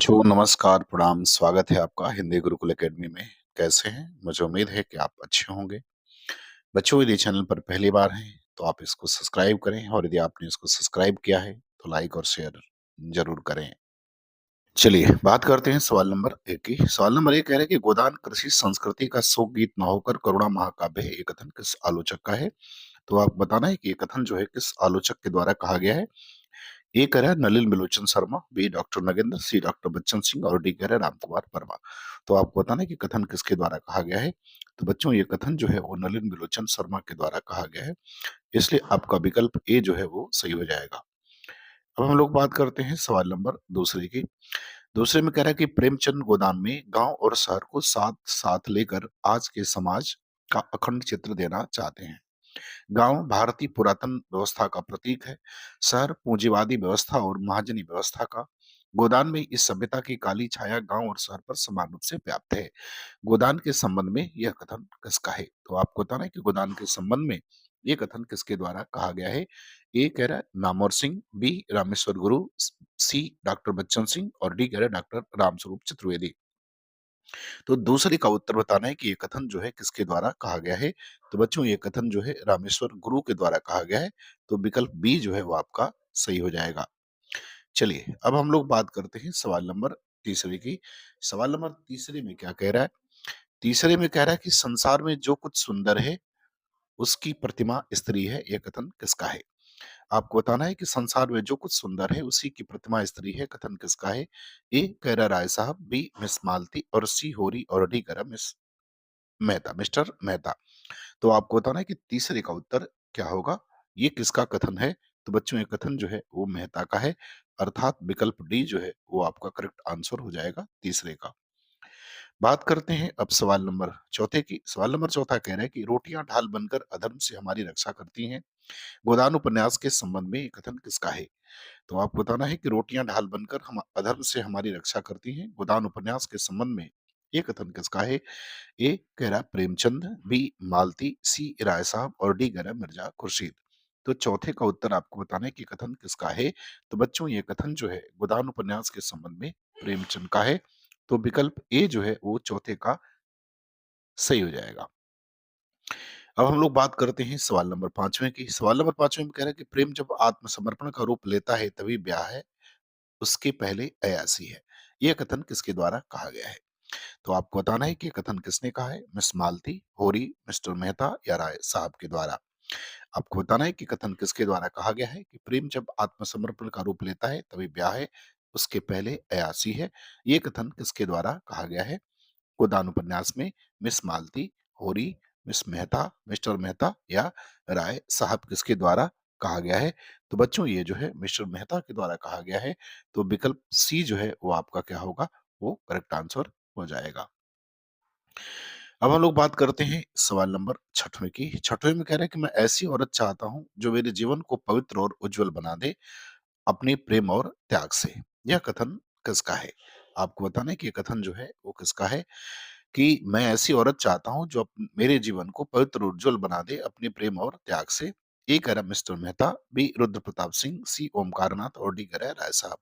बच्चों नमस्कार, प्रणाम, स्वागत है आपका हिंदी गुरुकुल एकेडमी में। कैसे हैं? मुझे उम्मीद है कि आप अच्छे होंगे। बच्चों यदि चैनल पर पहली बार हैं, तो आप इसको सब्सक्राइब करें और यदि आपने इसको सब्सक्राइब किया है, तो लाइक और शेयर ज़रूर करें। चलिए, बात करते हैं सवाल नंबर 1 की। सवाल नंबर 1 कह रहा है कि गोदान कृषि संस्कृति का शोक गीत ना होकर करुणा महाकाव्य है। ये कथन किस आलोचक का है? तो आप बताना है कि ये कथन जो है किस आलोचक के द्वारा कहा गया है। ए कह रहा है नलिन बिलोचन शर्मा, बी डॉक्टर नगेंद्र, सी डॉक्टर बच्चन सिंह और डी कह रहा है रामकुमार वर्मा। तो आपको बताना है कि कथन किसके द्वारा कहा गया है। तो बच्चों ये कथन जो है वो नलिन बिलोचन शर्मा के द्वारा कहा गया है, इसलिए आपका विकल्प ए जो है वो सही हो जाएगा। अब हम लोग बात करते हैं सवाल नंबर दूसरे की। दूसरे में कह रहा है कि प्रेमचंद गोदान में गांव और शहर को साथ साथ लेकर आज के समाज का अखंड चित्र देना चाहते हैं। गांव भारतीय पुरातन व्यवस्था का प्रतीक है। शहर पूंजीवादी व्यवस्था और महाजनी व्यवस्था का। गोदान में इस सभ्यता की काली छाया गांव और शहर पर समान रूप से व्याप्त है। गोदान के संबंध में यह कथन किसका है? तो आपको बताना है कि गोदान के संबंध में ये कथन किसके द्वारा कहा गया है। ए कह रहा है नामवर सिंह, बी रामेश्वर गुरु, सी डॉक्टर बच्चन सिंह और डी कह रहा है डॉक्टर रामस्वरूप चतुर्वेदी। तो दूसरे का उत्तर बताना है कि ये कथन जो है किसके द्वारा कहा गया है। तो बच्चों ये कथन जो है रामेश्वर गुरु के द्वारा कहा गया है। तो विकल्प बी जो है वो आपका सही हो जाएगा। चलिए अब हम लोग बात करते हैं सवाल नंबर तीसरे की। सवाल नंबर तीसरे में क्या कह रहा है? तीसरे में कह रहा है कि संसार में जो कुछ सुंदर है उसकी प्रतिमा स्त्री है। यह कथन किसका है? आपको बताना है कि संसार में जो कुछ सुंदर है उसी की प्रतिमा स्त्री है। कथन किसका है? ए कह रहा राय साहब, बी मिस मालती और सी होरी और डी कह रहा मिस मेहता, मिस्टर मेहता। तो आपको बताना है कि तीसरे का उत्तर क्या होगा, ये किसका कथन है। तो बच्चों ये कथन जो है वो मेहता का है, अर्थात विकल्प डी जो है वो आपका करेक्ट आंसर हो जाएगा तीसरे का। बात करते हैं अब सवाल नंबर चौथे की। सवाल नंबर चौथा कह रहा है कि रोटियां ढाल बनकर अधर्म से हमारी रक्षा करती हैं। गोदान उपन्यास के संबंध में ये कथन किसका है? तो आपको बताना है कि रोटियां ढाल बनकर हम अधर्म से हमारी रक्षा करती हैं। गोदान उपन्यास के संबंध में ये कथन किसका है? ए कह रहा प्रेमचंद, बी मालती, सी राय साहब और डी कह रहा मिर्जा खुर्शीद। तो चौथे का उत्तर आपको बताना है कि कथन किसका है। तो बच्चों ये कथन जो है गोदान उपन्यास के संबंध में प्रेमचंद का है। तो विकल्प ए जो है वो चौथे का सही हो जाएगा। अब हम लोग बात करते हैं सवाल नंबर पांचवें की। सवाल नंबर पांचवें में कह रहा है कि प्रेम जब आत्मसमर्पण का रूप लेता है तभी ब्याह है, उसके पहले अयासी है। यह कथन किसके द्वारा कहा गया है? तो आपको बताना है कि कथन किसने कहा है। मिस मालती, होरी, मिस्टर मेहता या राय साहब के द्वारा। आपको बताना है कि कथन किसके द्वारा कहा गया है कि प्रेम जब आत्मसमर्पण का रूप लेता है तभी ब्याह है, उसके पहले अयासी है। ये कथन किसके द्वारा कहा गया है? गोदान उपन्यास में मिस मालती, होरी, मिस मेहता, मिस्टर मेहता या राय साहब किसके द्वारा कहा गया है? तो बच्चों ये जो है मिस्टर मेहता के द्वारा कहा गया है। तो विकल्प सी जो है वो आपका क्या होगा, वो करेक्ट आंसर हो जाएगा। अब हम लोग बात करते हैं सवाल नंबर छठवें की। छठवें में कह रहे हैं कि मैं ऐसी औरत चाहता हूं जो मेरे जीवन को पवित्र और उज्जवल बना दे अपने प्रेम और त्याग से। यह कथन किसका है? आपको बताना है कि ये कथन जो है वो किसका है कि मैं ऐसी औरत चाहता हूं जो मेरे जीवन को पवित्र और उज्जवल बना दे अपने प्रेम और त्याग से। ए कह रहा मिस्टर मेहता, बी रुद्र प्रताप सिंह, सी ओमकारनाथ और डी कह रहा है राय साहब।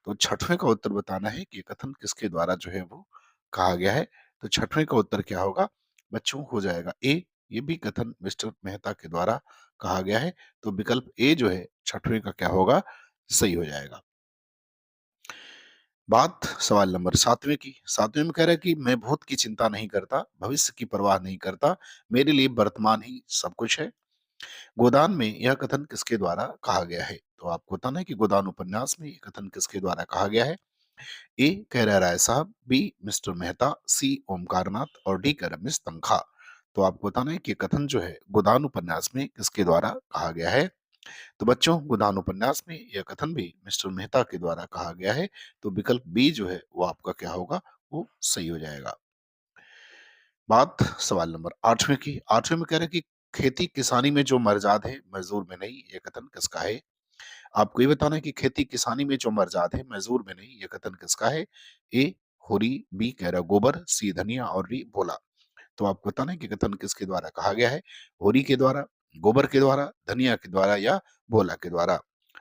तो छठवें का उत्तर बताना है कि ये कथन किसके द्वारा जो है वो कहा गया है। तो छठवें का उत्तर क्या होगा बच्चों? हो जाएगा ए, ये भी कथन मिस्टर मेहता के द्वारा कहा गया है। तो विकल्प ए जो है छठवें का क्या होगा, सही हो जाएगा। बात सवाल नंबर सातवें की। सातवें में कह रहा है कि मैं भूत की चिंता नहीं करता, भविष्य की परवाह नहीं करता, मेरे लिए वर्तमान ही सब कुछ है। गोदान में यह कथन किसके द्वारा कहा गया है? तो आपको बताना है कि गोदान उपन्यास में यह कथन किसके द्वारा कहा गया है। ए कह रहा राय साहब, बी मिस्टर मेहता, सी ओमकारनाथ और डी कह रहा मिस तनखा। तो आपको बताना है कि कथन जो है गोदान उपन्यास में किसके द्वारा कहा गया है। तो बच्चों गोदान उपन्यास में यह कथन भी मिस्टर मेहता के द्वारा कहा गया है। तो विकल्प बी जो है वो आपका क्या होगा, वो सही हो जाएगा। बात सवाल नंबर आठवें की। आठवें में कह रहे हैं कि खेती किसानी में जो मर्जाद है मजदूर में नहीं। यह कथन किसका है? आपको ये बताना है कि खेती किसानी में जो मर्जाद है मजदूर में नहीं। ये कथन किसका है? ए होरी, बी कह रहा गोबर, सी धनिया और डी भोला। तो आपको बताना है कि कथन किसके द्वारा कहा गया है। होरी के द्वारा, गोबर के द्वारा, धनिया के द्वारा या भोला के द्वारा।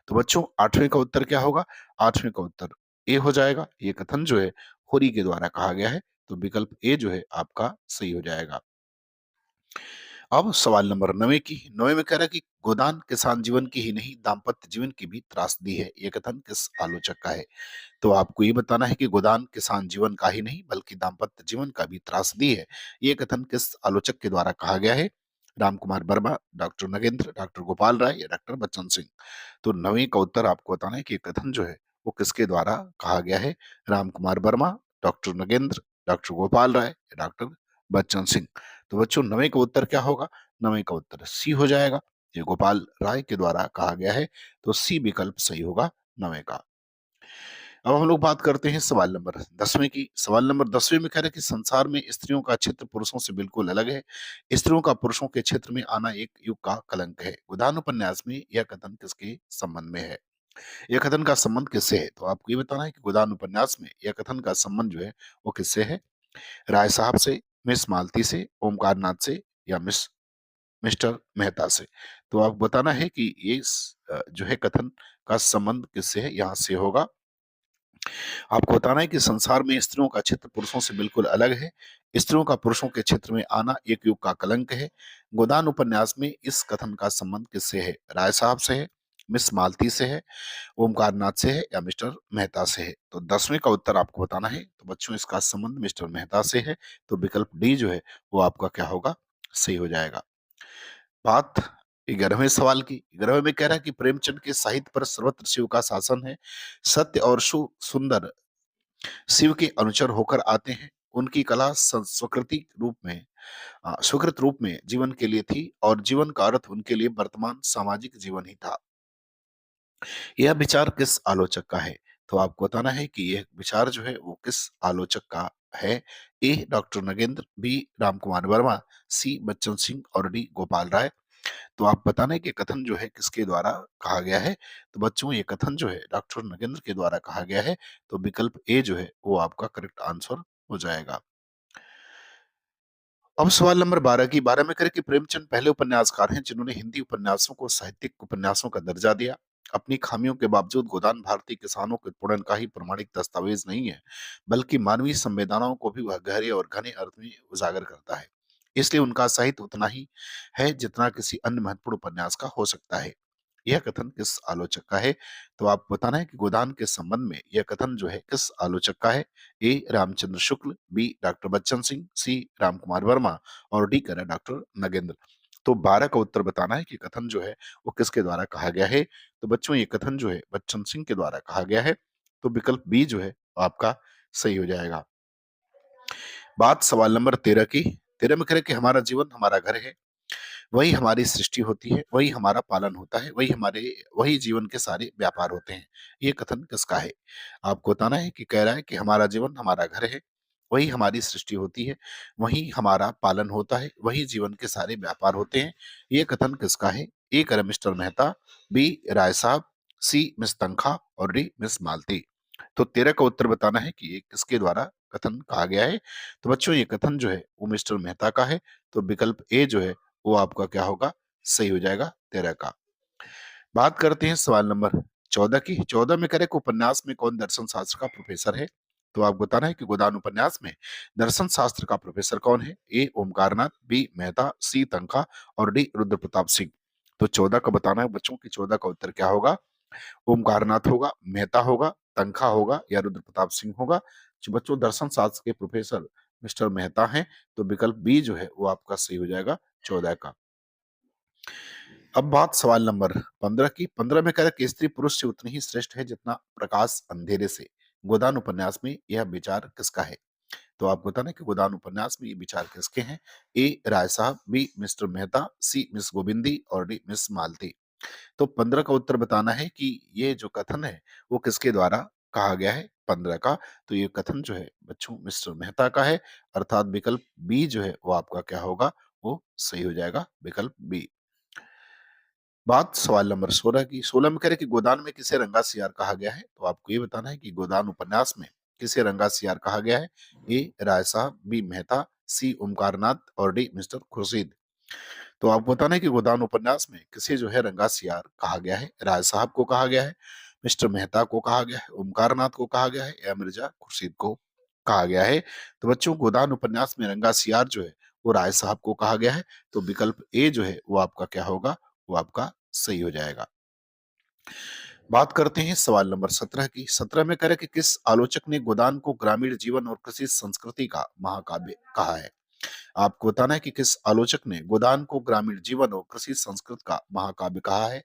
तो बच्चों आठवें का उत्तर क्या होगा? आठवें का उत्तर ए हो जाएगा। ये कथन जो है होरी के द्वारा कहा गया है, तो विकल्प ए जो है आपका सही हो जाएगा। अब सवाल नंबर 9 की 9 में कह रहा है कि गोदान किसान जीवन की ही नहीं दाम्पत्य जीवन की भी त्रासदी है। ये कथन किस आलोचक का है? तो आपको ये बताना है कि गोदान किसान जीवन का ही नहीं बल्कि दाम्पत्य जीवन का भी त्रासदी है। ये कथन किस आलोचक के द्वारा कहा गया है? राम कुमार वर्मा, डॉक्टर नगेंद्र, डॉक्टर गोपाल राय या डॉक्टर बच्चन सिंह। तो 9वीं का उत्तर आपको बताना है कि ये कथन जो है वो किसके द्वारा कहा गया है? राम कुमार वर्मा, डॉक्टर नगेंद्र, डॉक्टर गोपाल राय या डॉक्टर बच्चन सिंह। तो बच्चों 9वीं का उत्तर क्या होगा? 9वीं का उत्तर सी हो जाएगा। ये गोपाल राय के द्वारा कहा गया है, तो सी विकल्प सही होगा 9वें का। अब हम लोग बात करते हैं सवाल नंबर 10वें की। सवाल नंबर 10वें में कह रहे हैं कि संसार में स्त्रियों का क्षेत्र पुरुषों से बिल्कुल अलग है। स्त्रियों का पुरुषों के क्षेत्र में आना एक युग का कलंक है। गोदान उपन्यास में यह कथन किसके संबंध में है? यह कथन का संबंध किससे है? तो आपको ये बताना है कि गोदान उपन्यास में यह कथन का संबंध जो है वो किससे है? राय साहब से, मिस मालती से, ओमकार नाथ से या मिस्टर मेहता से। तो आप बताना है कि ये जो है कथन का संबंध किससे है? यहाँ से होगा। आपको बताना है कि संसार में स्त्रियों का क्षेत्र पुरुषों से बिल्कुल अलग है। स्त्रियों का पुरुषों के क्षेत्र में आना एक युग का कलंक है। गोदान उपन्यास में इस कथन का संबंध किससे है? राय साहब से है, मिस मालती से है, ओमकार नाथ से है या मिस्टर मेहता से है? तो 10वें का उत्तर आपको बताना है। तो बच्चों इसका संबंध मिस्टर मेहता से है, तो विकल्प डी जो है वो आपका क्या होगा? सही हो जाएगा। बात 11वें सवाल की। 11वें में कह रहा है कि प्रेमचंद के साहित्य पर सर्वत्र शिव का शासन है। सत्य और सुंदर शिव के अनुचर होकर आते हैं। उनकी कला स्वकृति रूप में सुकृत रूप में जीवन के लिए थी और जीवन का अर्थ उनके लिए वर्तमान सामाजिक जीवन ही था। यह विचार किस आलोचक का है? तो आपको बताना है कि यह विचार जो है वो किस आलोचक का है? A doctor Nagendra, B Ram Kumar Verma, सी बच्चन सिंह और डी गोपाल राय। तो आप बताना है कि कथन जो है किसके द्वारा कहा गया है? तो बच्चों ये कथन जो है डॉक्टर नगेंद्र के द्वारा कहा गया है, तो विकल्प ए जो है वो आपका करेक्ट आंसर हो जाएगा। अब सवाल नंबर 12 की 12 में करें कि प्रेमचंद पहले उपन्यासकार हैं जिन्होंने हिंदी उपन्यासों को साहित्यिक उपन्यासों का दर्जा दिया। अपनी खामियों के बावजूद गोदान भारतीय किसानों के उत्पीड़न का ही प्रमाणिक दस्तावेज नहीं है, बल्कि मानवीय संवेदनाओं को भी वह गहरे और घने अर्थ में उजागर करता है। इसलिए उनका साहित्य उतना ही है जितना किसी अन्य महत्वपूर्ण उपन्यास का हो सकता है। यह कथन किस आलोचक का है? तो आप बताना है कि गोदान के संबंध में यह कथन जो है किस आलोचक का है? ए रामचंद्र शुक्ल, बी डॉक्टर बच्चन सिंह, सी राम कुमार वर्मा और डी कह रहा है डॉक्टर नगेंद्र। तो 12 का उत्तर बताना है कि कथन जो है वो किसके द्वारा कहा गया है? तो बच्चों ये कथन जो है बच्चन सिंह के द्वारा कहा गया है, तो विकल्प बी जो है वो आपका सही हो जाएगा। बात सवाल नंबर 13 की। 13 में कह रहे कि हमारा जीवन हमारा घर है, वही हमारी सृष्टि होती है, वही हमारा पालन होता है, वही जीवन के सारे व्यापार होते हैं। ये कथन किसका है? आपको बताना है कि कह रहा है कि हमारा जीवन हमारा घर है, वही हमारी सृष्टि होती है, वही हमारा पालन होता है, वही जीवन के सारे व्यापार होते हैं। ये कथन किसका है? ए करें मिस्टर मेहता, बी राय साहब, सी मिस तनखा और डी मिस मालती। तो 13 का उत्तर बताना है कि ये किसके द्वारा कथन कहा गया है? तो बच्चों ये कथन जो है वो मिस्टर मेहता का है, तो विकल्प ए जो है वो आपका क्या होगा? सही हो जाएगा 13 का। बात करते हैं सवाल नंबर 14 की। 14 में करें कि उपन्यास में कौन दर्शन शास्त्र का प्रोफेसर है? तो आप बताना है कि गोदान उपन्यास में दर्शन शास्त्र का प्रोफेसर कौन है? ए ओमकारनाथ, बी मेहता, सी तनखा और डी रुद्र प्रताप सिंह। तो 14 का बताना है बच्चों की 14 का उत्तर क्या होगा? ओमकारनाथ होगा, मेहता होगा, तनखा होगा या रुद्र प्रताप सिंह होगा। जो बच्चों दर्शन शास्त्र के प्रोफेसर मिस्टर मेहता हैं, तो विकल्प बी जो है वो आपका सही हो जाएगा 14 का। अब बात सवाल नंबर 15 की। 15 में कह रहा है कि स्त्री पुरुष से उतनी ही श्रेष्ठ है जितना प्रकाश अंधेरे से। गोदान उपन्यास में यह विचार किसका है? तो आपको बताना है कि गोदान उपन्यास में ये विचार किसके हैं? ए राय साहब, बी मिस्टर मेहता, सी मिस गोविंदी और डी मिस मालती। तो 15 का उत्तर बताना है कि ये जो कथन है वो किसके द्वारा कहा गया है? 15 का। तो ये कथन जो है बच्चों मिस्टर मेहता का है, अर्थात विकल्प बी जो है वो आपका क्या होगा? वो सही हो जाएगा, विकल्प बी। बात सवाल नंबर 16 की। 16 में कह रहे कि गोदान में किसे रंगा सियार कहा गया है? तो आपको ये बताना है कि गोदान उपन्यास में किसे रंगा सियार कहा गया है? ए राय साहब, बी मेहता, सी ओमकारनाथ और डी मिस्टर खुर्शीद। तो आपको बताना है कि गोदान उपन्यास में किसे जो है रंगा सियार कहा गया है? राय साहब को कहा गया है, मिस्टर मेहता को कहा गया है, ओमकारनाथ को कहा गया है या मिर्जा खुर्शीद को कहा गया है? तो बच्चों गोदान उपन्यास में रंगा सियार जो है वो राय साहब को कहा गया है। तो विकल्प ए जो है वो आपका क्या होगा, वो आपका सही हो जाएगा। बात करते हैं सवाल नंबर 17 की। 17 में करें कि किस आलोचक ने गोदान को ग्रामीण जीवन और कृषि संस्कृति का महाकाव्य कहा है? आपको बताना है कि किस आलोचक ने गोदान को ग्रामीण जीवन और कृषि संस्कृत का महाकाव्य कहा है?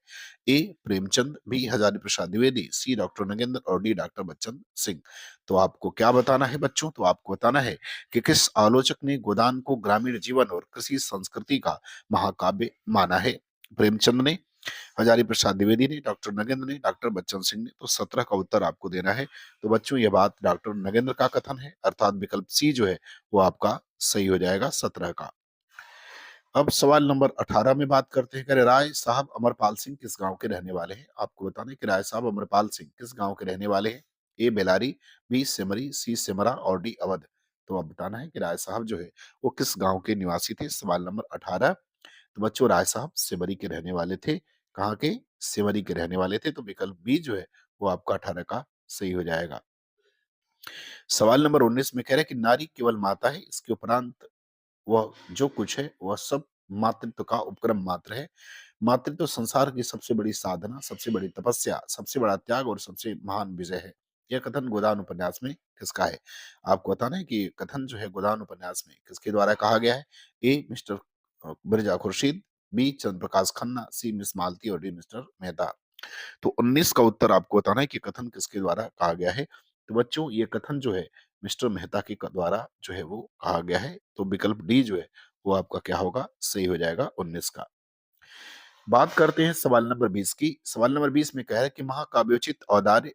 ए प्रेमचंद, बी हजारी प्रसाद द्विवेदी, सी डॉक्टर नगेंद्र और डी डॉक्टर बच्चन सिंह। तो आपको क्या बताना है बच्चों? तो आपको बताना है कि किस आलोचक ने गोदान को ग्रामीण जीवन और कृषि संस्कृति का महाकाव्य माना है? प्रेमचंद ने, हजारी प्रसाद द्विवेदी ने, डॉक्टर नगेंद्र ने, डॉक्टर बच्चन सिंह ने। तो 17 का उत्तर आपको देना है। तो बच्चों ये बात डॉक्टर नगेंद्र का कथन है, अर्थात विकल्प सी जो है वो आपका सही हो जाएगा 17 का। अब सवाल नंबर 18 में बात करते हैं कि राय साहब अमरपाल सिंह किस गांव के रहने वाले हैं? आपको बताना है कि राय साहब अमरपाल सिंह किस गांव के रहने वाले हैं? ए बेलारी, बी सिमरी, सी सिमरा और डी अवध। तो अब बताना है कि राय साहब जो है वो किस गांव के निवासी थे? सवाल नंबर 18। तो बच्चों राय साहब सिमरी के रहने वाले थे। कहाँ के? सिमरी के रहने वाले थे। तो विकल्प बी जो है वो आपका 18 का सही हो जाएगा। सवाल नंबर 19 में कह रहे हैं कि नारी केवल माता है, इसके उपरांत वह जो कुछ है वह सब मातृत्व का उपक्रम मात्र है। मातृत्व संसार की सबसे बड़ी साधना, सबसे बड़ी तपस्या, सबसे बड़ा त्याग और सबसे महान विजय है। यह कथन गोदान उपन्यास में किसका है? आपको बताना है कि ये कथन जो है गोदान उपन्यास में किसके द्वारा कहा गया है? ए मिस्टर मिर्जा खुर्शीद, बी चंद्र प्रकाश खन्ना, सी मिस मालती और डी मिस्टर मेहता। तो 19 का उत्तर आपको बताना है कि कथन किसके द्वारा कहा गया है। तो बच्चों ये कथन जो है मिस्टर मेहता के द्वारा जो है वो कहा गया है। तो विकल्प डी जो है वो आपका क्या होगा, सही हो जाएगा 19 का। बात करते हैं सवाल नंबर 20 की। सवाल नंबर 20 में कह रहा है कि महाकाव्योचित औदार्य,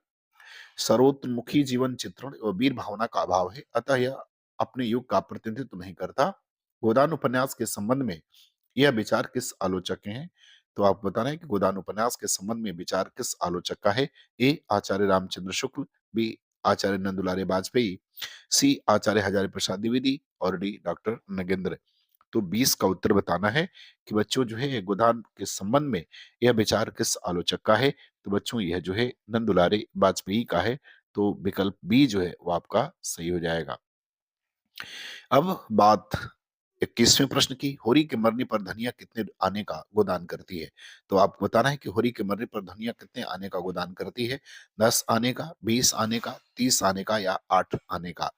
सर्वोत्तमुखी जीवन चित्रण और वीर भावना का अभाव है, अतः यह अपने युग का प्रतिनिधित्व नहीं करता। गोदान उपन्यास के संबंध में यह विचार किस आलोचक के हैं? तो आप बताना है कि गोदान उपन्यास के संबंध में विचार किस आलोचक का है? ए आचार्य रामचंद्र शुक्ल, बी आचार्य नंदुलारे वाजपेयी, सी आचार्य हजारी प्रसाद द्विवेदी और डी डॉक्टर नगेंद्र। तो 20 का उत्तर बताना है कि बच्चों जो है गोदान के संबंध में यह विचार किस आलोचक का है? तो बच्चों यह जो है नंदुलारे वाजपेयी का है। तो विकल्प बी जो है वो आपका सही हो जाएगा। अब बात 21वें प्रश्न की। होरी के मरने पर धनिया कितने आने का गोदान करती है? तो आपको बताना है कि होरी के मरने पर धनिया कितने आने का गोदान करती है? 10 आने का, 20 आने का, 30 आने का या 8 आने का।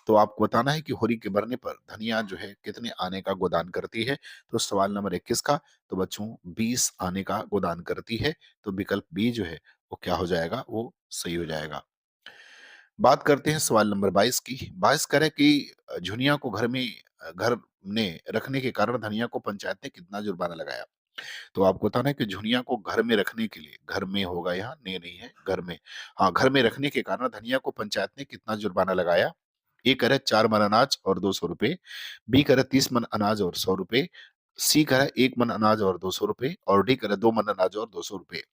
तो आपको बताना है कि होरी के मरने पर धनिया जो है कितने आने का गोदान करती है? तो सवाल नंबर 21 का, तो बच्चों 20 आने का गोदान करती है। तो विकल्प बी जो है वो क्या हो जाएगा, वो सही हो जाएगा। बात करते हैं सवाल नंबर 22 की। 22 कह रहा है कि झुनिया को घर में रखने के कारण धनिया को पंचायत ने कितना जुर्माना लगाया? तो आपको बताना है कि झुनिया को घर में रखने के लिए, घर में होगा यहाँ, ने नहीं है, घर में। हाँ, घर में रखने के कारण धनिया को पंचायत ने कितना जुर्माना लगाया? ए कह रहा है 4 मन अनाज और 200 रुपए, बी कह रहा है 30 मन अनाज और 100 रुपए, सी कह रहा है 1 मन अनाज और 200 रुपए और डी कह रहा है 2 मन अनाज और 200 रुपए।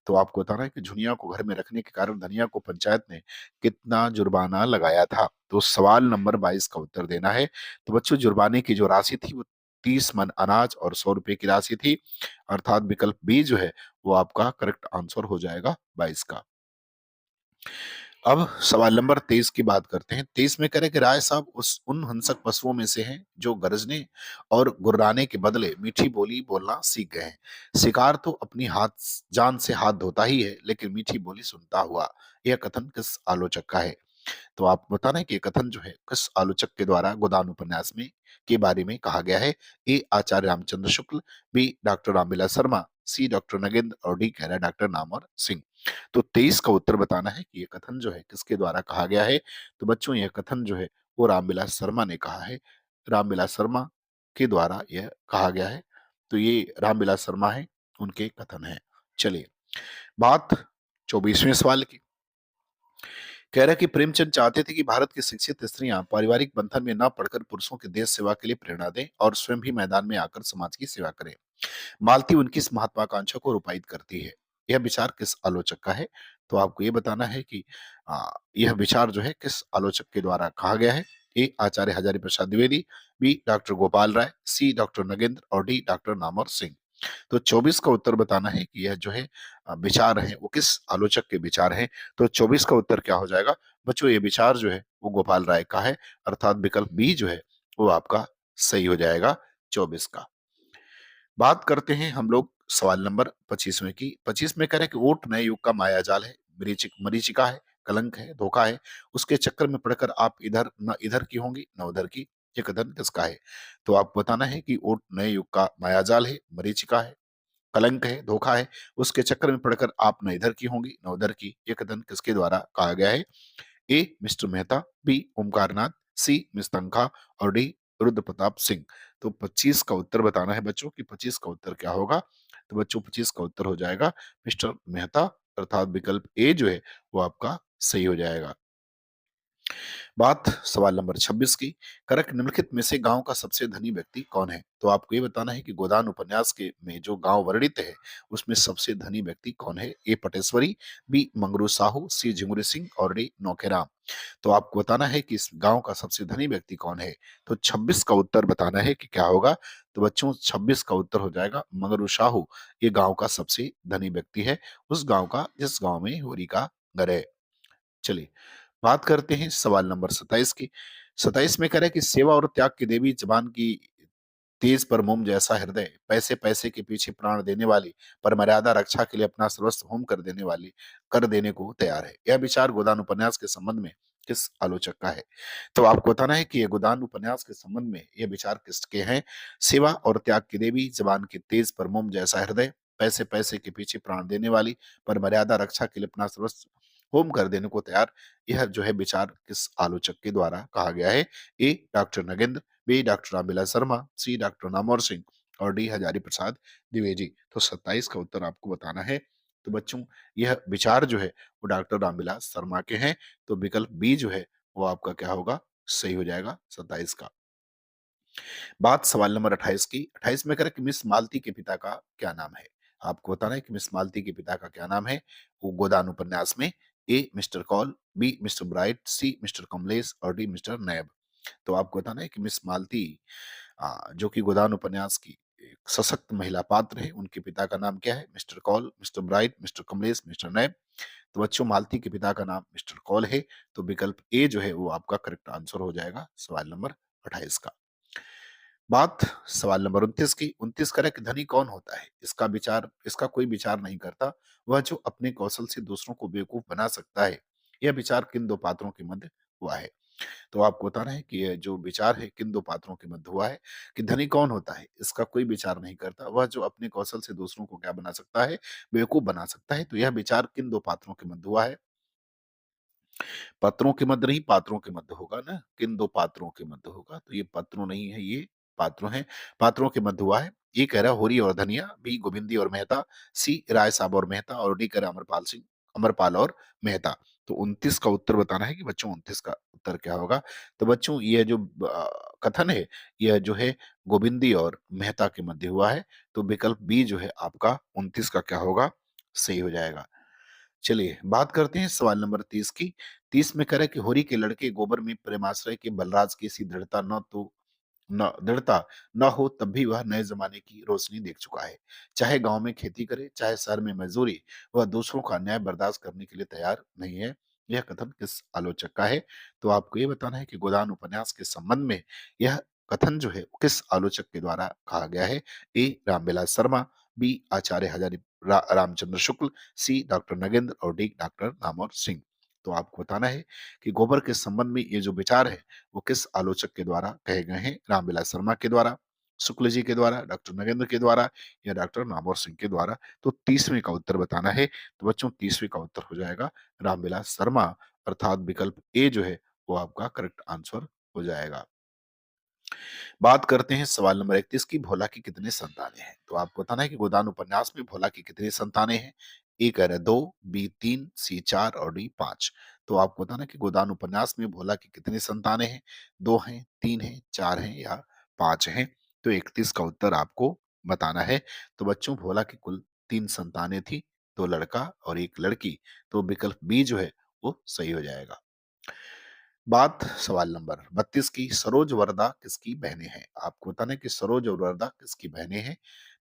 तो आपको बताना है कि झुनिया को घर में रखने के कारण धनिया को पंचायत ने कितना जुर्माना लगाया था? तो सवाल नंबर 22 का उत्तर देना है। तो बच्चों जुर्माने की जो राशि थी वो 30 मन अनाज और 100 रुपए की राशि थी, अर्थात विकल्प बी जो है वो आपका करेक्ट आंसर हो जाएगा 22 का। अब सवाल नंबर 23 की बात करते हैं। 23 में कह रहे कि राय साहब उन हिंसक पशुओं में से हैं जो गरजने और गुर्राने के बदले मीठी बोली बोलना सीख गए हैं। शिकार तो अपनी हाथ जान से हाथ धोता ही है, लेकिन मीठी बोली सुनता हुआ। यह कथन किस आलोचक का है? तो आप बताना है कि ये कथन जो है किस आलोचक के द्वारा गोदान उपन्यास में के बारे में कहा गया है? ए आचार्य Ramchandra Shukla, B doctor Ramvilas Sharma, C doctor Nagendra और डी कह रहा है डॉक्टर नामवर सिंह। तो 23 का उत्तर बताना है कि ये कथन जो है किसके द्वारा कहा गया है? तो बच्चों यह कथन जो है वो रामविलास शर्मा ने कहा है। रामविलास शर्मा के द्वारा यह कहा गया है। तो ये रामविलास शर्मा है, उनके कथन है। चलिए बात 24वें सवाल की। कह रहा है कि प्रेमचंद चाहते थे कि भारत की शिक्षित स्त्रियां पारिवारिक बंधन में न पड़कर पुरुषों के देश सेवा के लिए प्रेरणा दें और स्वयं भी मैदान में आकर समाज की सेवा करें। मालती उनकी इस महत्वाकांक्षा को रूपायित करती है। यह विचार किस आलोचक का है? तो आपको ये बताना है कि यह विचार जो है किस आलोचक के द्वारा कहा गया है? ए आचार्य हजारी प्रसाद द्विवेदी, बी डॉक्टर गोपाल राय, सी डॉक्टर नगेंद्र और डी डॉक्टर नामवर सिंह। तो 24 का उत्तर बताना है कि यह जो है विचार हैं वो किस आलोचक के विचार हैं। तो 24 का उत्तर क्या हो जाएगा? बच्चों ये विचार जो है वो गोपाल राय का है, अर्थात विकल्प बी जो है वो आपका सही हो जाएगा 24 का। बात करते हैं हम लोग सवाल नंबर 25वें की। 25 में कह रहे हैं कि ऊँट नए युग का मायाजाल है, मरीचिका है, कलंक है, धोखा है, उसके चक्कर में पड़कर आप इधर की होंगी न उधर की, ये कथन किसका है? तो आपको बताना है कि ऊँट नए युग का मायाजाल है, मरीचिका है, कलंक है, धोखा है, उसके चक्कर में पड़कर आप न इधर की होंगी न उधर की, ये कथन किसके द्वारा कहा गया है? ए मिस्टर मेहता, बी ओमकारनाथ, सी मिस्टर और डी रुद्र प्रताप सिंह। तो 25 का उत्तर बताना है बच्चों कि 25 का उत्तर क्या होगा? तो बच्चों 25 का उत्तर हो जाएगा मिस्टर मेहता, अर्थात विकल्प ए जो है वो आपका सही हो जाएगा। बात सवाल नंबर 26 की। करक निम्नलिखित में से गांव का सबसे धनी व्यक्ति कौन है? तो आपको ये बताना है कि गोदान उपन्यास के में जो गांव वर्णित है उसमें सबसे धनी व्यक्ति कौन है? ए पटेश्वरी, बी मंगरू साहू, सी झिंगुरी सिंह और डी नौखेराम। तो आपको बताना है कि इस गांव का सबसे धनी व्यक्ति कौन है? तो 26 का उत्तर बताना है कि क्या होगा? तो बच्चों 26 का उत्तर हो जाएगा मंगरू साहू। ये गांव का सबसे धनी व्यक्ति है, उस गांव का जिस गांव में होरी का घर है। चलिए बात करते हैं सवाल नंबर 27 की। 27 में कह रहा है कि सेवा और त्याग की देवी, जबान की तेज पर मोम जैसा हृदय, पैसे पैसे के पीछे प्राण देने वाली, पर मर्यादा रक्षा के लिए अपना सर्वस्व होम कर देने वाली, कर देने को तैयार है। यह विचार गोदान उपन्यास के संबंध में किस आलोचक का है? तो आपको बताना है कि यह गोदान उपन्यास के संबंध में यह विचार किसके हैं? सेवा और त्याग की देवी, जबान की तेज पर मोम जैसा हृदय, पैसे पैसे के पीछे प्राण देने वाली, पर मर्यादा रक्षा के लिए अपना सर्वस्व होम कर देने को तैयार, यह जो है विचार किस आलोचक के द्वारा कहा गया है? A doctor Nagendra, B doctor Ramvilas Sharma, C doctor Namvar Singh और डी हजारी प्रसाद द्विवेदी। तो 27 का उत्तर आपको बताना है। तो बच्चों यह विचार जो है वो डॉक्टर रामविलास शर्मा के हैं। तो विकल्प बी जो है वो आपका क्या होगा? सही हो जाएगा 27 का। बात सवाल नंबर 28 की। 28 में करें कि मिस मालती के पिता का क्या नाम है? आपको बताना है कि मिस मालती के पिता का क्या नाम है? वो गोदान उपन्यास में A mister Kaul, B mister Bright, C mister Kamlesh और डी मिस्टर नैब। तो आपको बताना है कि मिस मालती जो कि गोदान उपन्यास की एक सशक्त महिला पात्र है, उनके पिता का नाम क्या है? Mister Kaul, mister Bright, mister Kamlesh, mister Nab. तो बच्चों मालती के पिता का नाम मिस्टर कॉल है। तो विकल्प ए जो है वो आपका करेक्ट आंसर हो जाएगा सवाल नंबर 28 का। बात सवाल नंबर 29 की। 29 करें कि धनी कौन होता है? इसका कोई विचार नहीं करता, वह जो अपने कौशल से दूसरों को बेवकूफ बना सकता है। यह विचार किन दो पात्रों के मध्य हुआ है? तो आपको बताना है कि यह जो विचार है किन दो पात्रों के मध्य हुआ है? कि धनी कौन होता है? इसका कोई विचार नहीं करता, वह जो अपने कौशल से दूसरों को क्या बना सकता है? बेवकूफ बना सकता है। तो यह विचार किन दो पात्रों के मध्य हुआ है? पत्रों के मध्य नहीं, पात्रों के मध्य होगा ना, किन दो पात्रों के मध्य होगा? तो ये पत्रों नहीं है, ये पात्रों हैं। पात्रों के मध्य हुआ है। ए कह रहा है होरी और धनिया, बी गोविंदी और मेहता, सी राय साहब और मेहता और डी कह रहा है अमरपाल और मेहता। तो 29 का उत्तर बताना है कि बच्चों 29 का उत्तर क्या होगा? तो बच्चों ये जो कथन है, यह जो है गोविंदी और मेहता के मध्य हुआ है। तो विकल्प बी जो है आपका 29 का क्या होगा? सही हो जाएगा। चलिए बात करते हैं सवाल नंबर 30 की। 30 में कह रहा है कि होरी के लड़के गोबर में प्रेमाश्रय के बलराज की सी दृढ़ता न हो, तब भी वह नए जमाने की रोशनी देख चुका है। चाहे गांव में खेती करे, चाहे शहर में मजदूरी, वह दूसरों का अन्याय बर्दाश्त करने के लिए तैयार नहीं है। यह कथन किस आलोचक का है? तो आपको ये बताना है कि गोदान उपन्यास के संबंध में यह कथन जो है वो किस आलोचक के द्वारा कहा गया है? ए रामविलास शर्मा, बी आचार्य रामचंद्र शुक्ल, सी डॉक्टर नगेंद्र और डी डॉक्टर नामवर सिंह। तो आपको बताना है कि गोबर के संबंध में ये जो विचार है वो किस आलोचक के द्वारा कहे गए हैं? रामविलास शर्मा के द्वारा, शुक्ल जी के द्वारा, डॉक्टर नगेंद्र के द्वारा या डॉक्टर नामवर सिंह के द्वारा। तो 30वें का उत्तर बताना है। तो बच्चों 30वें का उत्तर हो जाएगा रामविलास शर्मा, अर्थात विकल्प ए जो है वो आपका करेक्ट आंसर हो जाएगा। बात करते हैं सवाल नंबर 31 की। भोला की कितनी संतानें हैं? तो आपको बताना है कि गोदान उपन्यास में भोला की कितनी संतानें हैं? ए कह रहा है 2, बी 3, सी 4 और डी 5। तो आपको बताना है कि गोदान उपन्यास में भोला की कितनी संतानें हैं? 2 हैं, 3 हैं, 4 हैं या 5 हैं? तो 31 का उत्तर आपको बताना है। तो बच्चों भोला की कुल 3 संतानें थी, 2 लड़का और 1 लड़की। तो विकल्प बी जो है वो सही हो जाएगा। बात सवाल नंबर 32 की। सरोज वरदा किसकी बहनें हैं? आपको बताना है कि सरोज और वरदा किसकी बहनें हैं?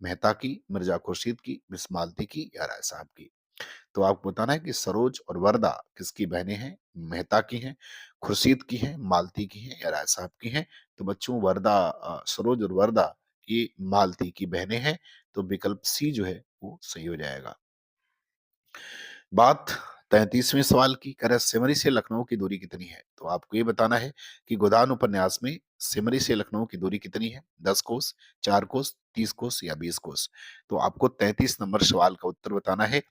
मेहता की, मिर्जा खुर्शीद की, मिस मालती की या राय साहब की? तो आपको बताना है कि सरोज और वरदा किसकी बहनें हैं? मेहता की हैं, खुर्शीद की हैं, मालती की हैं या राय साहब की हैं? तो बच्चों सरोज और वरदा ये मालती की बहनें हैं, तो विकल्प सी जो है वो सही हो जाएगा। बात 33वें सवाल की, कह रहा है सिमरी से लखनऊ की दूरी कितनी है? तो आपको ये बताना है कि गोदान उपन्यास में सिमरी से लखनऊ की दूरी कितनी है? 10 कोस, 4 कोस, 30 कोस या 20 कोस? तो आपको 33 नंबर सवाल का उत्तर बताना है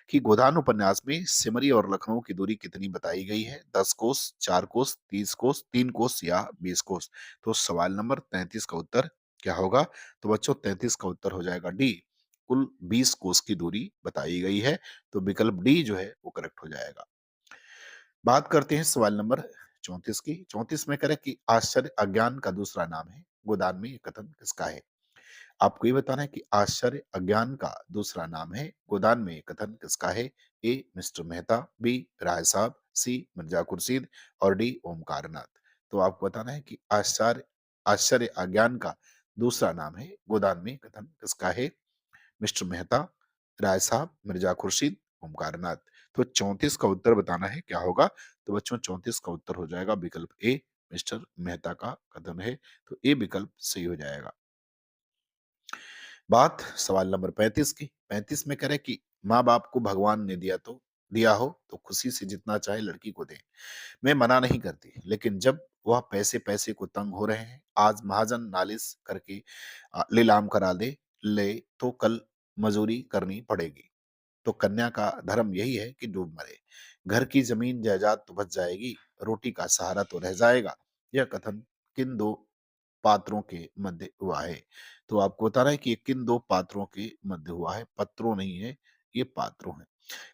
कि गोदान उपन्यास में सिमरी और लखनऊ की दूरी कितनी बताई गई है? 10 कोस, 4 कोस, 30 कोस, 3 कोस या 20 कोस? तो सवाल नंबर 33 का उत्तर क्या होगा? तो बच्चों 33 का उत्तर हो जाएगा डी, कुल 20 कोस की दूरी बताई गई है, तो विकल्प डी जो है वो करेक्ट हो जाएगा। बात करते हैं सवाल नंबर 34 की। 34 में करें कि आश्चर्य अज्ञान का दूसरा नाम है, गोदान में ये कथन किसका है? आपको ये बताना है कि आश्चर्य अज्ञान का दूसरा नाम है, गोदान में ये कथन किसका है? ए मिस्टर मेहता, बी राय साहब, सी मिर्जा खुर्शीद और डी ओमकारनाथ। तो आपको बताना है कि आश्चर्य अज्ञान का दूसरा नाम है, गोदान में ये कथन किसका है? मिस्टर मेहता, राय साहब, मिर्जा खुर्शीद, ओमकारनाथ। तो 34 का उत्तर बताना है क्या होगा? तो बच्चों 34 का उत्तर हो जाएगा विकल्प ए, मिस्टर मेहता का कथन है, तो ए विकल्प सही हो जाएगा। बात सवाल नंबर 35 की। 35 में कह रहे कि माँ बाप को भगवान ने दिया हो तो खुशी से जितना चाहे लड़की को दे, मैं मना नहीं करती, लेकिन जब वह पैसे पैसे को तंग हो रहे हैं, आज महाजन नालिश करके नीलाम करा ले तो कल मजूरी करनी पड़ेगी। तो कन्या का धर्म यही है कि डूब मरे, घर की जमीन जायदाद तो बच जाएगी, रोटी का सहारा तो रह जाएगा। यह कथन किन दो पात्रों के मध्य हुआ है? तो आपको बताना है कि ये किन दो पात्रों के मध्य हुआ है, पत्रों नहीं है, ये पात्रों हैं।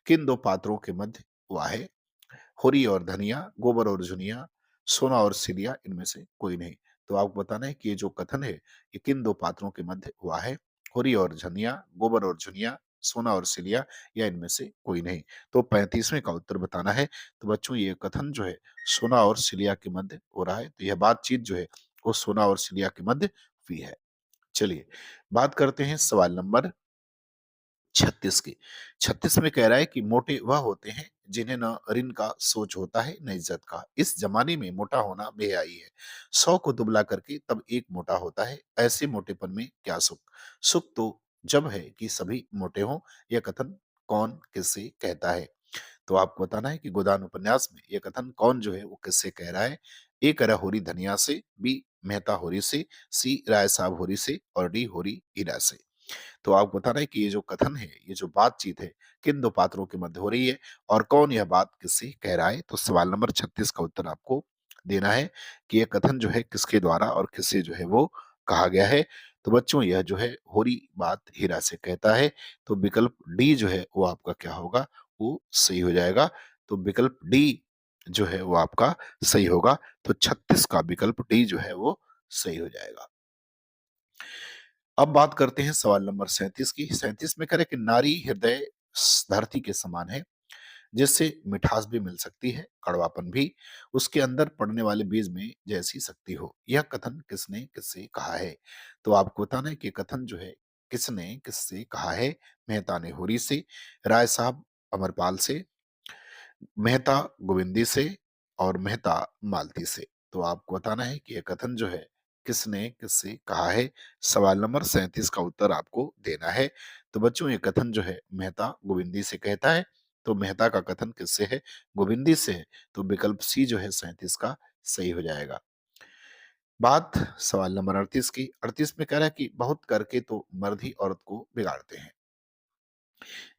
किन दो पात्रों के मध्य हुआ है? होरी और धनिया, गोबर और जुनिया, सोना और सिलिया, इनमें से कोई नहीं। तो आपको बताना है कि ये जो कथन है, ये किन दो पात्रों के मध्य हुआ है? होरी और धनिया, गोबर और जुनिया, सोना और सिलिया या इनमें से कोई नहीं। तो 35वें का उत्तर बताना है। तो बच्चों ये कथन जो है सोना और सिलिया के मध्य हो रहा है, तो यह बातचीत जो है वो सोना और सिलिया के मध्य हुई है। चलिए बात करते हैं सवाल नंबर 36 की। 36 में कह रहा है कि मोटे वह होते हैं जिन्हें न ऋण का सोच होता है न इज्जत का, इस जमाने में मोटा होना बेहयाई है, 100 को दुबला करके तब एक मोटा होता है, ऐसे मोटेपन में क्या सुख? सुख तो जब है कि सभी मोटे हों। यह कथन कौन किससे कहता है? तो आपको बताना है कि गोदान उपन्यास में यह कथन कौन जो है वो किससे कह रहा है? ए कह रहा होरी धनिया से, बी मेहता होरी से, सी राय साहब होरी से और डी होरी हीरा से। तो आपको बताना है कि ये जो कथन है, ये जो बातचीत है, किन दो पात्रों के मध्य हो रही है और कौन यह बात किससे कह रहा है? तो सवाल नंबर 36 का उत्तर आपको देना है कि यह कथन जो है किसके द्वारा और किससे जो है वो कहा गया है। तो बच्चों यह जो है होरी बात हीरा से कहता है, तो विकल्प डी जो है वो आपका क्या होगा? वो सही हो जाएगा। तो विकल्प डी जो है वो आपका सही होगा। तो 36 का विकल्प डी जो है वो सही हो जाएगा। अब बात करते हैं सवाल नंबर 37 की। 37 में करें कि नारी हृदय धरती के समान है, जिससे मिठास भी मिल सकती है, कड़वापन भी, उसके अंदर पड़ने वाले बीज में जैसी शक्ति हो। यह कथन किसने किससे कहा है? तो आपको बताना है कि कथन जो है किसने किससे कहा है? मेहता ने होरी से, राय साहब अमरपाल से, मेहता गोविंदी से और मेहता मालती से। तो आपको बताना है कि यह कथन जो है किसने किससे कहा है? सवाल नंबर 37 का उत्तर आपको देना है। तो बच्चों ये कथन जो है मेहता गोविंदी से कहता है। तो मेहता का कथन किससे है? गोविंदी से है। तो विकल्प सी जो है 37 का सही हो जाएगा। बात सवाल नंबर 38 की। 38 में कह रहा है कि बहुत करके तो मर्द ही औरत को बिगाड़ते हैं,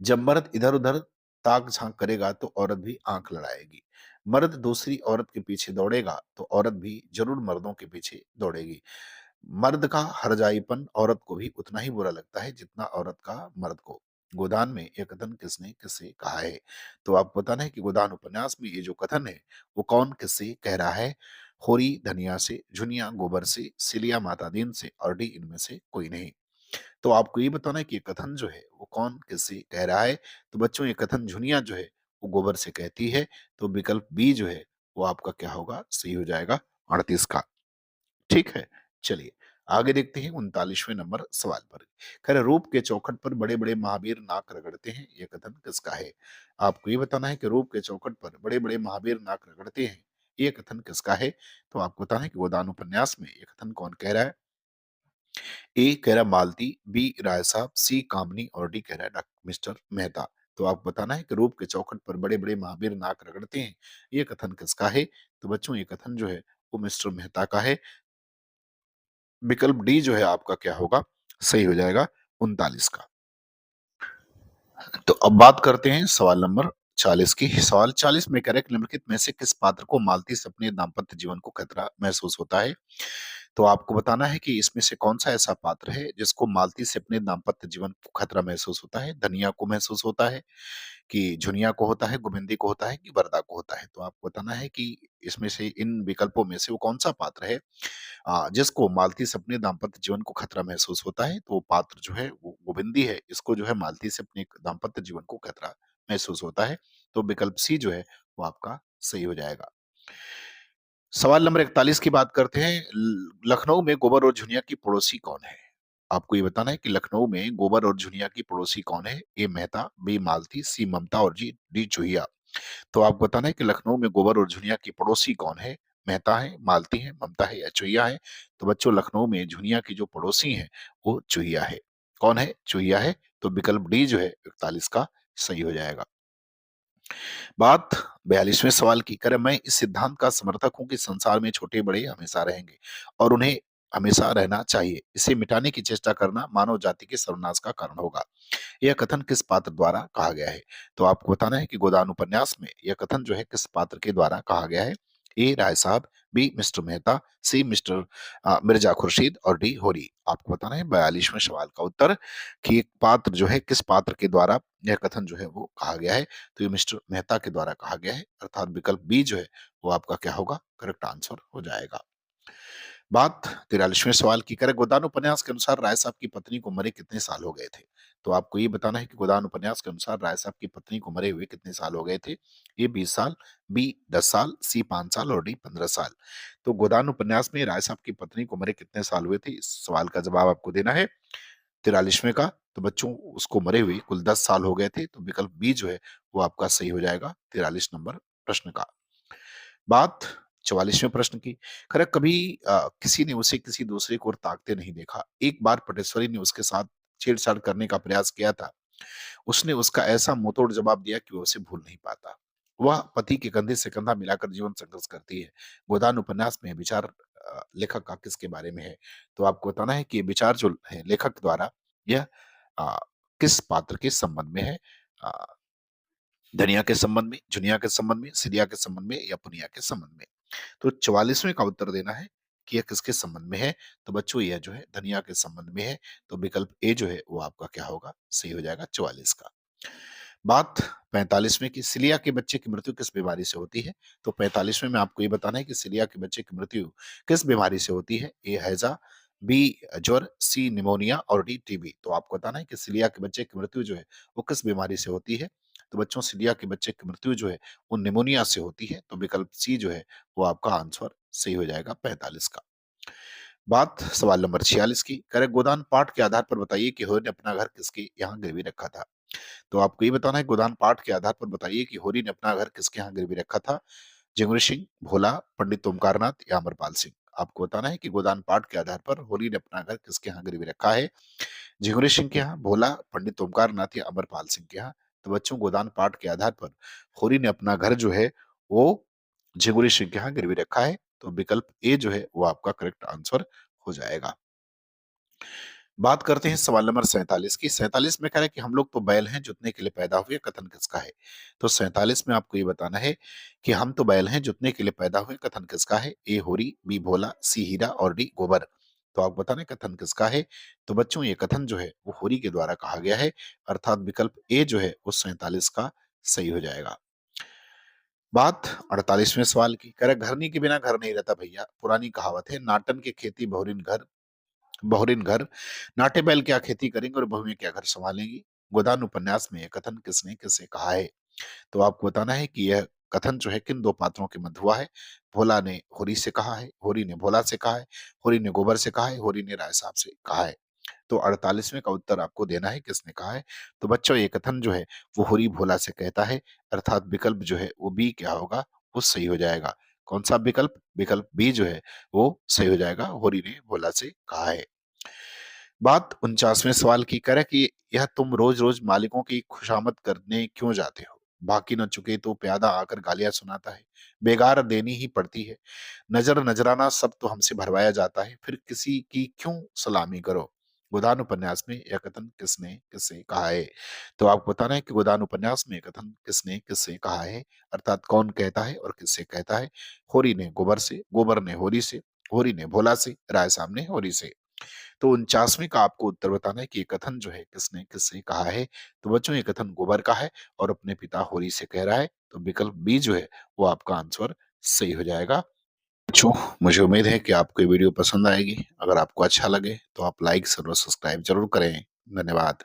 जब मर्द इधर-उधर ताक-झाँक करेगा तो औरत भी आँख लड़ाएगी। मर्द दूसरी औरत के पीछे दौड़ेगा तो औरत भी ज़रूर मर्दों के पीछे दौड़ेगी। मर्द का हरजाईपन औरत को भी उतना ही बुरा लगता है जितना औरत का मर्द को। गोदान में यह कथन किसने किससे कहा है? तो आपको बताना है कि गोदान उपन्यास में ये जो कथन है वो कौन किससे कह रहा है? होरी धनिया से, झुनिया गोबर से, सिलिया माता दीन से और डी इनमें से कोई नहीं। तो आपको ये बताना है कि ये कथन जो है वो कौन किससे कह रहा है? तो बच्चों ये कथन झुनिया जो है वो गोबर से कहती है, तो विकल्प बी जो है वो आपका क्या होगा? सही हो जाएगा 38 का। ठीक है? चलिए आगे देखते हैं 39वें नंबर सवाल पर। कह रहे रूप के चौखट पर बड़े-बड़े महावीर नाक रगड़ते हैं, ये कथन किसका है? आपको ये बताना है कि रूप के चौखट पर बड़े-बड़े महावीर नाक रगड़ते हैं, ये कथन किसका है? तो आपको बताना है कि गोदान उपन्यास में ये कथन कौन कह रहा है? ए कह रहा है मालती, बी राय साहब, सी कामनी और डी कह रहा है मिस्टर मेहता। तो आपको बताना है कि रूप के चौखट पर बड़े-बड़े महावीर नाक रगड़ते हैं, ये कथन किसका है? तो बच्चों ये कथन जो है वो मिस्टर मेहता का है। विकल्प डी जो है आपका क्या होगा? सही हो जाएगा 39 का। तो अब बात करते हैं सवाल नंबर 40 की। सवाल 40 में कह रहा है कि निम्नलिखित में से किस पात्र को मालती से अपने दाम्पत्य जीवन को खतरा महसूस होता है? तो आपको बताना है कि इसमें से कौन-सा ऐसा पात्र है जिसको मालती से अपने दाम्पत्य जीवन को खतरा महसूस होता है? धनिया को महसूस होता है, कि झुनिया को होता है, गोविंदी को होता है, कि वरदा को होता है? तो आपको बताना है कि इसमें से इन विकल्पों में से वो कौन-सा पात्र है जिसको मालती से अपने दाम्पत्य जीवन को खतरा महसूस होता है? तो वो पात्र जो है वो गोविंदी है, इसको जो है मालती से अपने दाम्पत्य जीवन को खतरा महसूस होता है। तो विकल्प सी जो है वो आपका सही हो जाएगा। सवाल नंबर 41 की बात करते हैं। लखनऊ में गोबर और झुनिया की पड़ोसी कौन है? आपको ये बताना है कि लखनऊ में गोबर और झुनिया की पड़ोसी कौन है? ए मेहता, बी मालती, सी ममता और जी डी चूहिया। तो आपको बताना है कि लखनऊ में गोबर और झुनिया की पड़ोसी कौन है? मेहता है, मालती है, ममता है या चूहिया है? तो बच्चों लखनऊ में झुनिया की जो पड़ोसी हैं वो चूहिया है। कौन है? चूहिया है। तो विकल्प डी जो है 41 का सही हो जाएगा। बात 42वें सवाल की करें। मैं इस सिद्धांत का समर्थक हूं कि संसार में छोटे बड़े हमेशा रहेंगे और उन्हें हमेशा रहना चाहिए। इसे मिटाने की चेष्टा करना मानव जाति के सर्वनाश का कारण होगा। यह कथन किस पात्र द्वारा कहा गया है? तो आपको बताना है कि गोदान उपन्यास में यह कथन जो है किस पात्र के द्वारा कहा गया है? ए राय साहब, बी मिस्टर मेहता, सी मिस्टर मिर्जा खुर्शीद और डी होरी। आपको बताना है 42वें सवाल का उत्तर कि एक पात्र जो है किस पात्र के द्वारा यह कथन जो है वो कहा गया है? तो ये मिस्टर मेहता के द्वारा कहा गया है, अर्थात विकल्प बी जो है वो आपका क्या होगा? करेक्ट आंसर हो जाएगा। बात 43वें सवाल की करें। गोदान उपन्यास के अनुसार राय साहब की पत्नी को मरे कितने साल हो गए थे? तो आपको ये बताना है कि गोदान उपन्यास के अनुसार राय साहब की पत्नी को मरे हुए कितने साल हो गए थे? ए 20 साल, बी 10 साल, सी 5 साल और डी 15 साल। तो गोदान उपन्यास में राय साहब की पत्नी को मरे कितने साल हुए थे? इस सवाल का जवाब आपको देना है 43वें का। तो बच्चों उसको मरे हुए कुल 10 साल हो गए थे। तो विकल्प बी जो है वो आपका सही हो जाएगा 43 नंबर प्रश्न का। बात 44वें प्रश्न की। खैर कभी किसी ने उसे किसी दूसरे की ओर ताकते नहीं देखा। एक बार पटेश्वरी ने उसके साथ छेड़छाड़ करने का प्रयास किया था। उसने उसका ऐसा मुंहतोड़ जवाब दिया कि वो उसे भूल नहीं पाता। वह पति के कंधे से कंधा मिलाकर जीवन संघर्ष करती है। गोदान उपन्यास में विचार लेखक का किसके बारे में है? तो आपको बताना है कि ये विचार जो है लेखक द्वारा यह अ, किस पात्र के संबंध में है? अ, धनिया के संबंध में, जुनिया के संबंध में, सिरिया के संबंध में या पुनिया के संबंध में? तो 44वें का उत्तर देना है कि यह किसके संबंध में है? तो बच्चों यह जो है धनिया के संबंध में है। तो विकल्प ए जो है वो आपका क्या होगा? सही हो जाएगा 44 का। बात 45वें की। सिलिया के बच्चे की मृत्यु किस बीमारी से होती है? तो 45वें में आपको ये बताना है कि सिलिया के बच्चे की मृत्यु किस बीमारी से होती है? ए हैजा, बी ज्वर, सी निमोनिया और डी टीबी। तो आपको बताना है कि सिलिया के बच्चे की मृत्यु जो है वो किस बीमारी से होती है? तो बच्चों सिलिया के बच्चे की मृत्यु जो है वो निमोनिया से होती है। तो विकल्प सी जो है वो आपका आंसर सही हो जाएगा 45 का। बात सवाल नंबर 46 की। करें गोदान पाठ के आधार पर बताइए कि होरी ने अपना घर किसके यहाँ गिरवी रखा था? तो आपको ये बताना है गोदान पाठ के आधार पर बताइए कि होरी ने अपना घर किसके यहाँ गिरवी रखा था? जिंगुर सिंह, भोला, पंडित ओमकारनाथ या अमरपाल सिंह। आपको बताना है कि गोदान पाठ के आधार पर होरी ने अपना घर किसके यहाँ गिरवी रखा है? जिंगुर सिंह के यहाँ, भोला, पंडित ओमकारनाथ या अमरपाल सिंह के यहाँ। तो बच्चों गोदान पाठ के आधार पर होरी ने अपना घर जो है वो झिंगुर सिंह के यहाँ गिरवी रखा है। तो विकल्प ए जो है वो आपका करेक्ट आंसर हो जाएगा। बात करते हैं सवाल नंबर 47 की। 47 में कह रहा है कि हम लोग तो बैल हैं जुतने के लिए पैदा हुए, कथन किसका है? तो 47 में आपको ये बताना है कि हम तो बैल हैं जुतने के लिए पैदा हुए, कथन किसका है? ए होरी, बी भोला, सी हीरा और डी गोबर। तो आप बताना है कथन किसका है? तो बच्चों ये कथन जो है वो होरी के द्वारा कहा गया है, अर्थात विकल्प ए जो है वो 47 का सही हो जाएगा। बात 48वें सवाल की। कह रहा है घरनी के बिना घर नहीं रहता भैया, पुरानी कहावत है। नाटन की खेती बहुरिन घर, नाटे बैल क्या खेती करेंगे और बहुएं क्या घर संभालेंगी? गोदान उपन्यास में यह कथन किसने किसे कहा है? तो आपको बताना है कि यह कथन जो है किन दो पात्रों के मध्य हुआ है? भोला ने होरी से कहा है, होरी ने भोला से कहा है, होरी ने गोबर से कहा है, होरी ने राय साहब से कहा है। तो 48वें का उत्तर आपको देना है किसने कहा है। तो बच्चों ये कथन जो है वो होरी भोला से कहता है, अर्थात विकल्प जो है वो बी क्या होगा, वो सही हो जाएगा। कौन सा विकल्प? विकल्प बी जो है वो सही हो जाएगा, होरी ने भोला से कहा है। बात 49वें सवाल की करे कि यह तुम रोज रोज मालिकों की खुशामद करने क्यों जाते हो? बाकी न चुके तो प्यादा आकर गालियां सुनाता है, बेगार देनी ही पड़ती है, नजर नजराना सब तो हमसे भरवाया जाता है, फिर किसी की क्यों सलामी करो? गोदान उपन्यास में यह कथन किसने किससे कहा है? तो आपको बताना है कि गोदान उपन्यास में यह कथन किसने किससे कहा है, अर्थात कौन कहता है और किससे कहता है। होरी ने गोबर से, गोबर ने होरी से, होरी ने भोला से, राय साहब ने होरी से। तो 49वें का आपको उत्तर बताना है कि ये कथन जो है किसने किससे कहा है। तो बच्चों ये कथन गोबर का है और अपने पिता होरी से कह रहा है, तो विकल्प बी जो है वो आपका आंसर सही हो जाएगा। बच्चों मुझे उम्मीद है कि आपको ये वीडियो पसंद आएगी। अगर आपको अच्छा लगे तो आप लाइक और सब्सक्राइब जरूर करें। धन्यवाद।